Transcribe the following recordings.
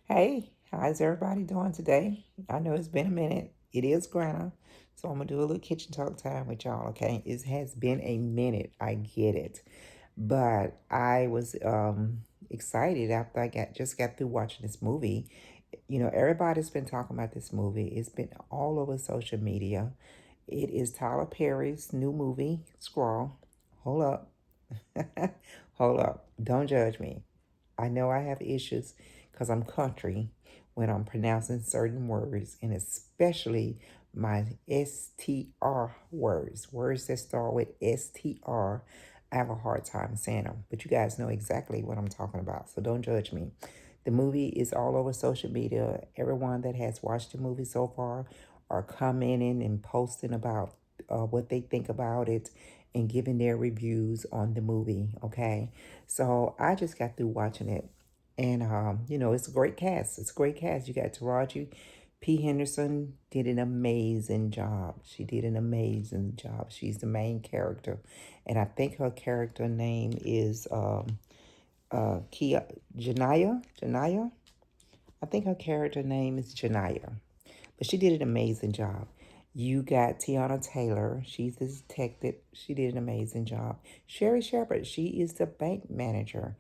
Hey, how's everybody doing today? I know it's been a minute. It is Grana, so I'm gonna do a little kitchen talk time with y'all. Okay, it has been a minute. I get it, but I was excited after I got through watching this movie. Everybody's been talking about this movie. It's been all over social media. It is Tyler Perry's new movie, Scrawl. Hold up, hold up. Don't judge me. I know I have issues because I'm country when I'm pronouncing certain words, and especially my STR words that start with STR. I have a hard time saying them, but you guys know exactly what I'm talking about, so don't judge me. The movie is all over social media. Everyone that has watched the movie so far are commenting and posting about what they think about it and giving their reviews on the movie. Okay, so I just got through watching it, and it's a great cast. It's a great cast. You got Taraji P. Henderson did an amazing job. She did an amazing job. She's the main character, and I think her character name is Kia Janaya. I think her character name is Janaya, but she did an amazing job. You got Tiana Taylor. She's the detective. She did an amazing job. Sherry Shepard. She is the bank manager.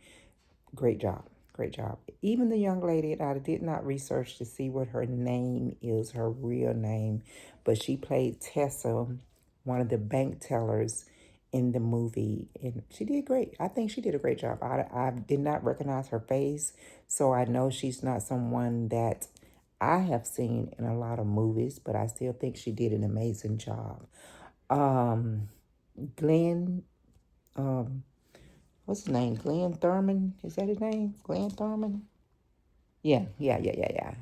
Great job. Great job. Even the young lady, I did not research to see what her name is, her real name, but she played Tessa, one of the bank tellers in the movie, and she did great. I think she did a great job. I did not recognize her face, so I know she's not someone that I have seen in a lot of movies, but I still think she did an amazing job. Um, Glenn, um, what's his name? Glenn Thurman? Is that his name? Glenn Thurman? Yeah.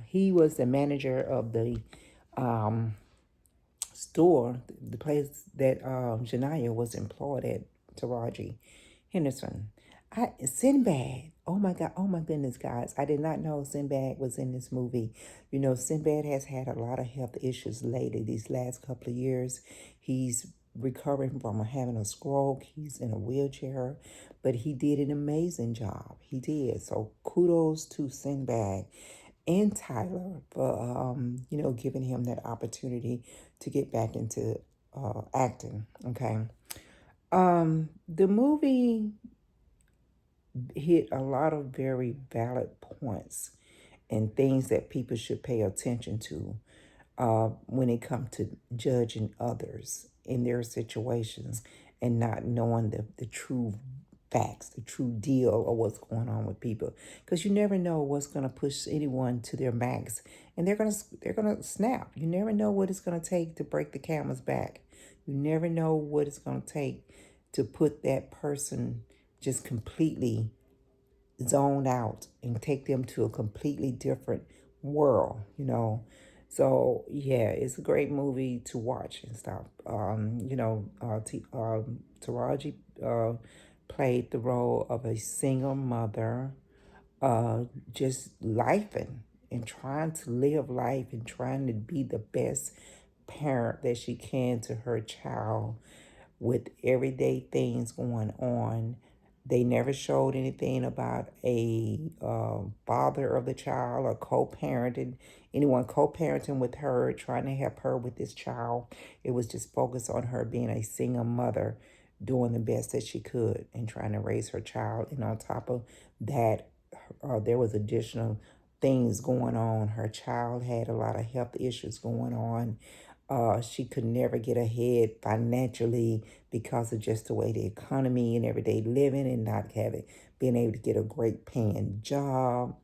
He was the manager of the um, store, the place that Janaya was employed at, Taraji Henderson. Sinbad. Oh my God. Oh my goodness, guys. I did not know Sinbad was in this movie. Sinbad has had a lot of health issues lately, these last couple of years. He's recovering from having a stroke. He's in a wheelchair, but he did an amazing job. He did. So kudos to Sinbad and Tyler for giving him that opportunity to get back into acting. Okay. The movie hit a lot of very valid points and things that people should pay attention to when it comes to judging others in their situations and not knowing the true facts, the true deal of what's going on with people. Because you never know what's going to push anyone to their max, and they're gonna snap. You never know what it's going to take to break the camel's back. You never know what it's going to take to put that person just completely zoned out and take them to a completely different world. So yeah, it's a great movie to watch and stuff. Taraji played the role of a single mother, uh, just lifing and trying to live life and trying to be the best parent that she can to her child with everyday things going on. They never showed anything about a father of the child or co-parenting, anyone co-parenting with her, trying to help her with this child. It was just focused on her being a single mother, doing the best that she could and trying to raise her child. And on top of that, there was additional things going on. Her child had a lot of health issues going on. She could never get ahead financially because of just the way the economy and everyday living and not having being able to get a great paying job.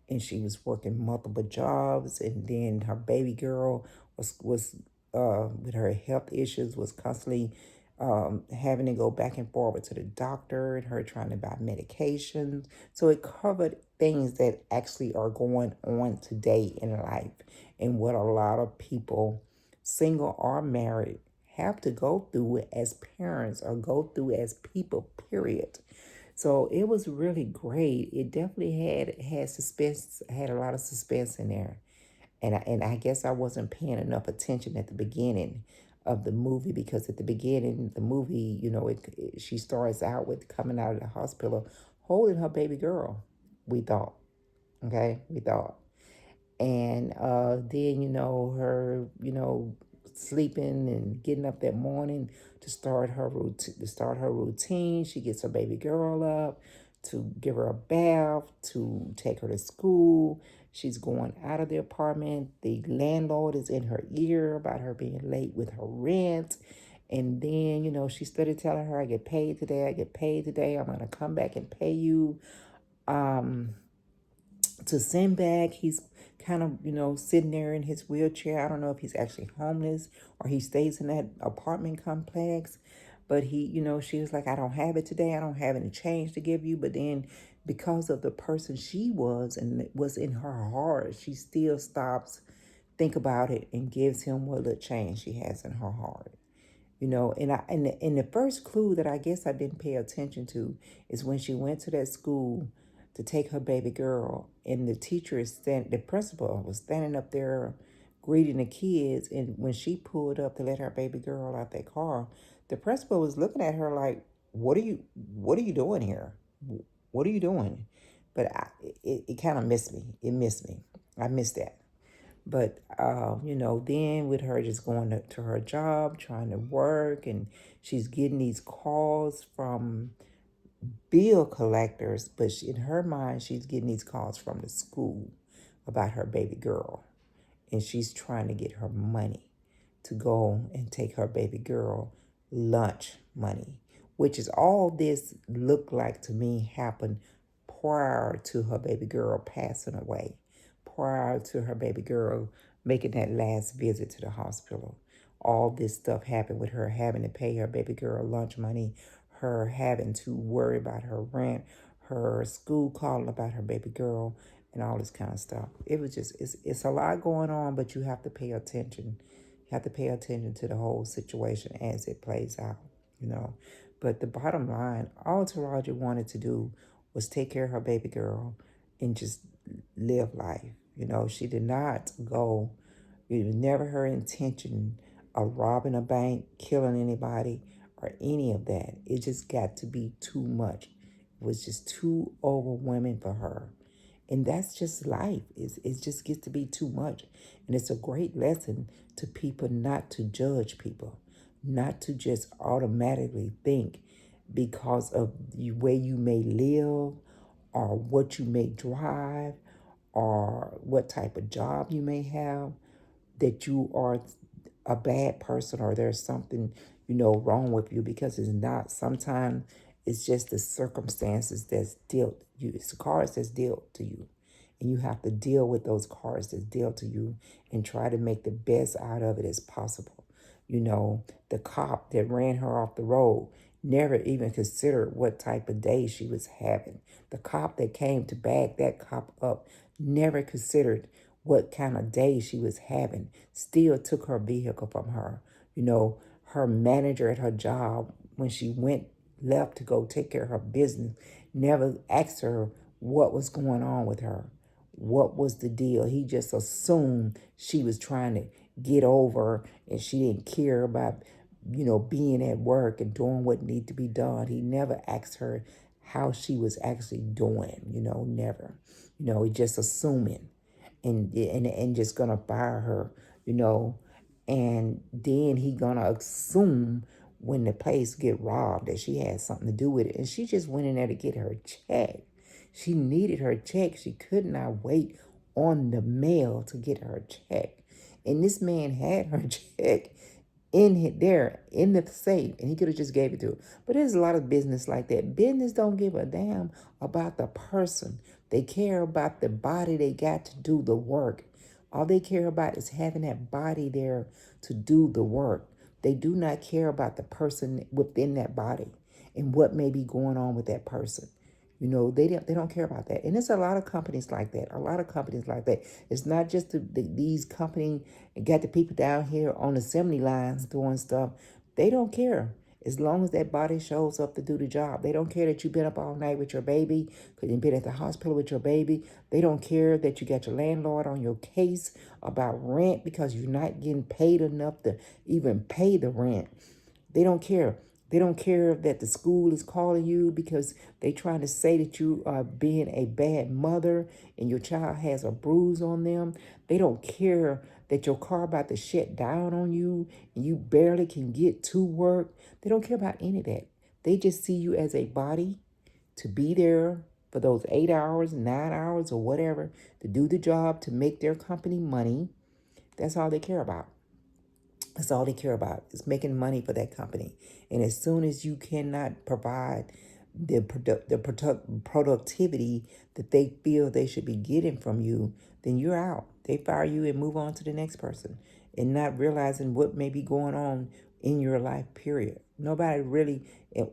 And she was working multiple jobs, and then her baby girl was with her health issues was constantly having to go back and forward to the doctor and her trying to buy medications. So it covered things that actually are going on today in life and what a lot of people, single or married, have to go through as parents or go through as people, period. So it was really great. It definitely had suspense, had a lot of suspense in there. And I guess I wasn't paying enough attention at the beginning of the movie, because at the beginning the movie, she starts out with coming out of the hospital holding her baby girl. We thought, okay, we thought. And then, her, sleeping and getting up that morning to start her routine. She gets her baby girl up to give her a bath, to take her to school. She's going out of the apartment. The landlord is in her ear about her being late with her rent. And then, she started telling her, I get paid today. I get paid today. I'm going to come back and pay you. Um, to send back. He's kind of, sitting there in his wheelchair. I don't know if he's actually homeless or he stays in that apartment complex. But she was like, I don't have it today. I don't have any change to give you. But then because of the person she was and it was in her heart, she still stops, think about it, and gives him what little change she has in her heart. And the first clue that I guess I didn't pay attention to is when she went to that school to take her baby girl, and the principal was standing up there greeting the kids, and when she pulled up to let her baby girl out that car, the principal was looking at her like, what are you doing here? What are you doing? But it kind of missed me. It missed me. I missed that. But, then with her just going to her job, trying to work, and she's getting these calls from bill collectors, but in her mind, she's getting these calls from the school about her baby girl. And she's trying to get her money to go and take her baby girl lunch money, which is all this looked like to me happened prior to her baby girl passing away, prior to her baby girl making that last visit to the hospital. All this stuff happened with her having to pay her baby girl lunch money, her having to worry about her rent, her school calling about her baby girl, and all this kind of stuff. It was just, it's a lot going on, but you have to pay attention. You have to pay attention to the whole situation as it plays out, you know. But the bottom line, all Taraji wanted to do was take care of her baby girl and just live life. She did not go, it was never her intention of robbing a bank, killing anybody, or any of that. It just got to be too much. It was just too overwhelming for her. And that's just life. It just gets to be too much. And it's a great lesson to people not to judge people, not to just automatically think because of where you may live or what you may drive or what type of job you may have that you are a bad person or there's something, wrong with you, because it's not. Sometimes it's just the circumstances that's dealt you. It's the cards that's dealt to you. And you have to deal with those cards that's dealt to you and try to make the best out of it as possible. The cop that ran her off the road never even considered what type of day she was having. The cop that came to bag that cop up never considered what kind of day she was having, still took her vehicle from her. Her manager at her job, when she left to go take care of her business, never asked her what was going on with her. What was the deal? He just assumed she was trying to get over and she didn't care about, being at work and doing what needed to be done. He never asked her how she was actually doing, never. He just assuming and just gonna fire her, you know, and then he gonna assume when the place get robbed that she had something to do with it. And she just went in there to get her check. She needed her check. She could not wait on the mail to get her check. And this man had her check there in the safe, and he could have just gave it to her. But there's a lot of business like that. Business don't give a damn about the person. They care about the body they got to do the work. All they care about is having that body there to do the work. They do not care about the person within that body and what may be going on with that person. They don't care about that. And there's a lot of companies like that. A lot of companies like that. It's not just these companies got the people down here on the assembly lines doing stuff. They don't care. As long as that body shows up to do the job. They don't care that you've been up all night with your baby, because you've been at the hospital with your baby. They don't care that you got your landlord on your case about rent because you're not getting paid enough to even pay the rent. They don't care. They don't care that the school is calling you because they trying to say that you are being a bad mother and your child has a bruise on them. They don't care that your car about to shut down on you and you barely can get to work. They don't care about any of that. They just see you as a body to be there for those 8 hours, 9 hours, or whatever, to do the job, to make their company money. That's all they care about. That's all they care about is making money for that company. And as soon as you cannot provide the productivity that they feel they should be getting from you, then you're out. They fire you and move on to the next person, and not realizing what may be going on in your life. Period. Nobody really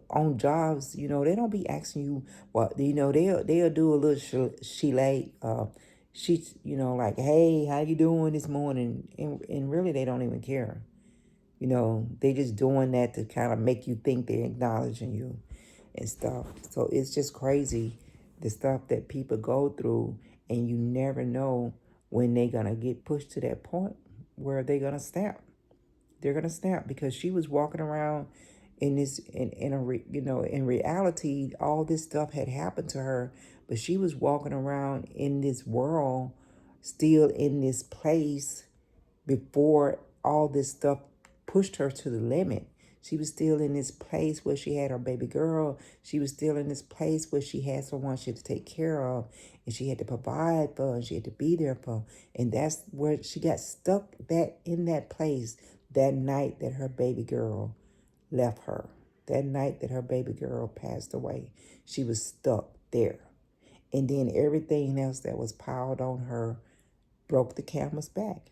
on jobs. They don't be asking you what. They'll do a little sheets. Like, hey, how you doing this morning? And really, they don't even care. They just doing that to kind of make you think they're acknowledging you and stuff. So it's just crazy, the stuff that people go through, and you never know when they're gonna get pushed to that point where they're gonna snap. They're gonna snap because she was walking around in this in reality, all this stuff had happened to her, but she was walking around in this world, still in this place before all this stuff pushed her to the limit. She was still in this place where she had her baby girl. She was still in this place where she had someone she had to take care of, and she had to provide for, and she had to be there for. And that's where she got stuck, that in that place, that night that her baby girl left her. That night that her baby girl passed away. She was stuck there. And then everything else that was piled on her broke the camel's back.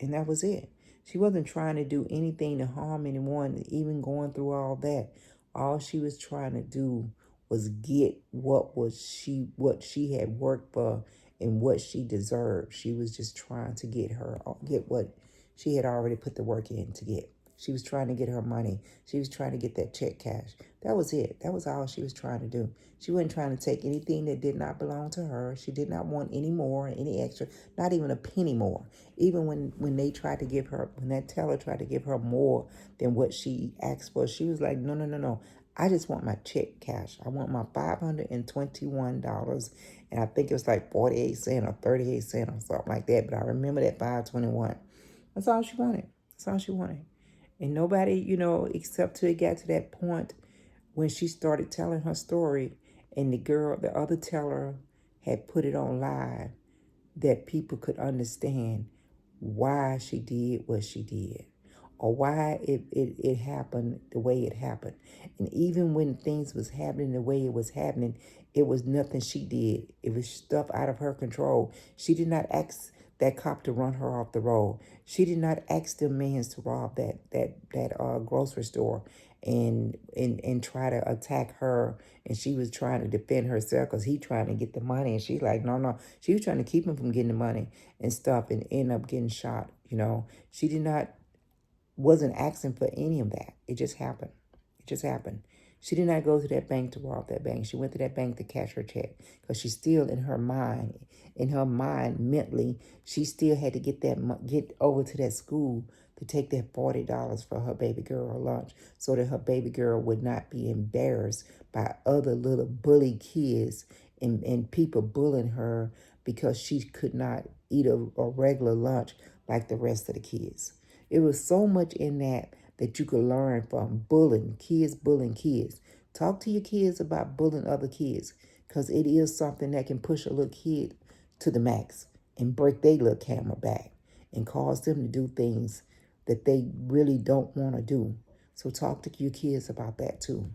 And that was it. She wasn't trying to do anything to harm anyone, even going through all that. All she was trying to do was get what she had worked for and what she deserved. She was just trying to get what she had already put the work in to get. She was trying to get her money. She was trying to get that check cash. That was it. That was all she was trying to do. She wasn't trying to take anything that did not belong to her. She did not want any more, any extra, not even a penny more. Even when they tried to give her, when that teller tried to give her more than what she asked for, she was like, no, no, no, no. I just want my check cash. I want my $521. And I think it was like 48 cents or 38 cents or something like that. But I remember that 521. That's all she wanted. That's all she wanted. And nobody, except till it got to that point when she started telling her story, and the other teller had put it on live, that people could understand why she did what she did, or why it happened the way it happened. And even when things was happening the way it was happening, it was nothing she did. It was stuff out of her control. She did not ask that cop to run her off the road. She did not ask them mans to rob that grocery store and try to attack her. And she was trying to defend herself because he trying to get the money, and she's like, no, no. She was trying to keep him from getting the money and stuff, and end up getting shot. She wasn't asking for any of that. It just happened. It just happened. She did not go to that bank to rob that bank. She went to that bank to cash her check because she's still in her mind mentally, she still had to get over to that school to take that $40 for her baby girl lunch, so that her baby girl would not be embarrassed by other little bully kids and people bullying her because she could not eat a regular lunch like the rest of the kids. It was so much in that you could learn from bullying kids. Talk to your kids about bullying other kids, because it is something that can push a little kid to the max and break their little camel back and cause them to do things that they really don't want to do. So talk to your kids about that too.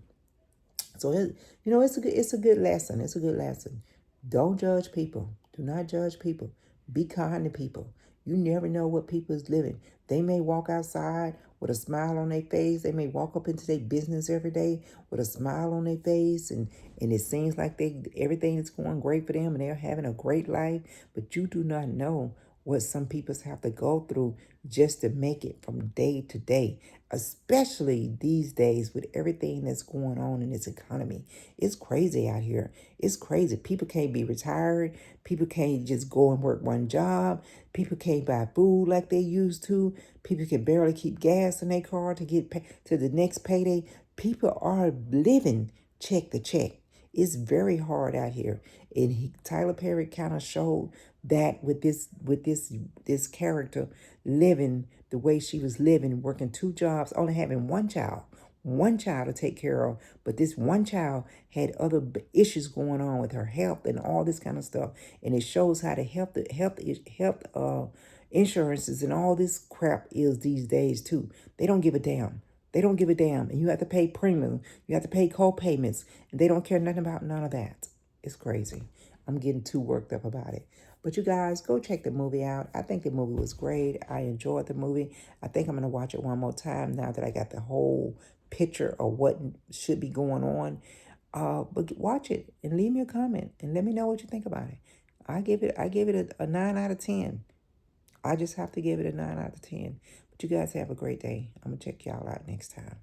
So it's a good lesson. It's a good lesson. Don't judge people. Do not judge people. Be kind to people. You never know what people is living. They may walk outside with a smile on their face. They may walk up into their business every day with a smile on their face, and it seems like everything is going great for them and they're having a great life. But you do not know what some people have to go through just to make it from day to day, especially these days with everything that's going on in this economy. It's crazy out here. It's crazy. People can't be retired. People can't just go and work one job. People can't buy food like they used to. People can barely keep gas in their car to get to the next payday. People are living check to check. It's very hard out here, and Tyler Perry kind of showed that with this character living the way she was living, working two jobs, only having one child to take care of. But this one child had other issues going on with her health and all this kind of stuff, and it shows how the health insurances and all this crap is these days too. They don't give a damn. They don't give a damn. And you have to pay premium. You have to pay co-payments. And they don't care nothing about none of that. It's crazy. I'm getting too worked up about it. But you guys, go check the movie out. I think the movie was great. I enjoyed the movie. I think I'm going to watch it one more time now that I got the whole picture of what should be going on. But watch it and leave me a comment and let me know what you think about it. I give it a 9 out of 10. I just have to give it a 9 out of 10. But you guys have a great day. I'm going to check y'all out next time.